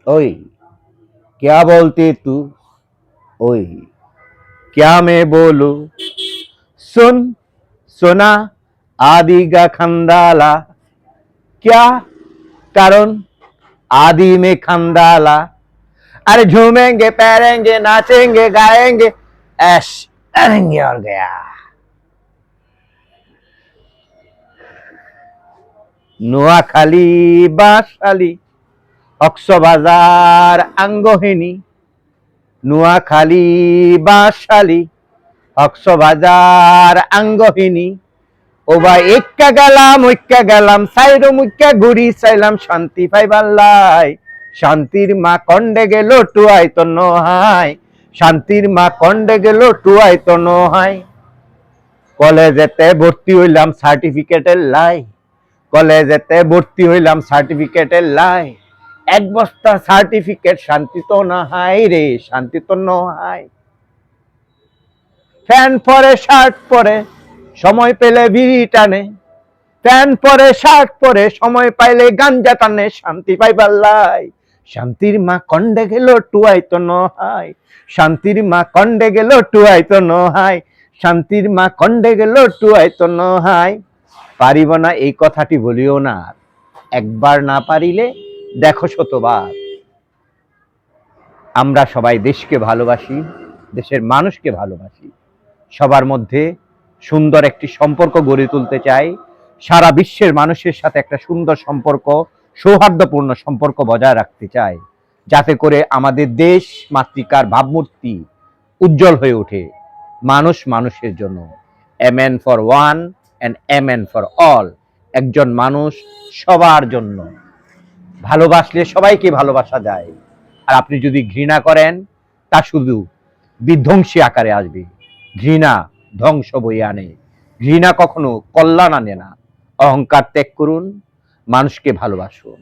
ओए क्या बोलती तू, ओए क्या मैं बोलूं, सुन सुना आदि का खंडाला, क्या कारण आदि में खंडाला। अरे झूमेंगे पैरेंगे नाचेंगे गाएंगे, ऐश करेंगे और गया। নোয়াখালী বাঁশখালী কক্সবাজার আঙ্গহিনী, নোয়াখালী বাঁশখালী কক্সবাজার আঙ্গহিনী। ও ভাই ঐক্কা গেলাম সাইরো মুক্কা ঘুরি চাইলাম শান্তি পাইবাল্লাই। শান্তির মা কন্ডে গেল টুয়াই তো নহাই, শান্তির মা কন্ডে গেল টুয়াই তো নহাই। কলেজেতে ভর্তি হইলাম সার্টিফিকেটের লাই, কলেজেতে ভর্তি হইলাম সার্টিফিকেটের লাই। এক বস্তা সার্টিফিকেট শান্তি তো না হাই রে, শান্তি তো নহাই। ফ্যান পরে শার্ট পরে সময় পেলে বিড়ি টানে, ফ্যান পরে শার্ট পরে সময় পাইলে গাঞ্জা টানে, শান্তি পাইবার লাই। শান্তির মা কন্ডে গেল টুয়াই তো নহাই, শান্তির মা কন্ডে গেল টুয়াই তো নহাই, শান্তির মা কন্ডে গেল টুয়াই তো নহাই। পারিব না এই কথাটি বলিও না, একবার না পারিলে দেখো শতবার। আমরা সবাই দেশকে ভালোবাসি, দেশের মানুষকে ভালোবাসি, সবার মধ্যে সুন্দর একটি সম্পর্ক গড়ে তুলতে চাই। সারা বিশ্বের মানুষের সাথে একটা সুন্দর সম্পর্ক, সৌহার্দ্যপূর্ণ সম্পর্ক বজায় রাখতে চাই, যাতে করে আমাদের দেশ মাতৃকার ভাবমূর্তি উজ্জ্বল হয়ে ওঠে। মানুষ মানুষের জন্য, a man for one and a man for all. একজন মানুষ সবার জন্য। ভালোবাসলে সবাইকে ভালোবাসা যায়, আর আপনি যদি ঘৃণা করেন তা শুধু বিধ্বংসী আকারে আসবে। ঘৃণা ধ্বংস বই আনে, ঘৃণা কখনো কল্যাণ আনে না। অহংকার ত্যাগ করুন, মানুষকে ভালোবাসুন।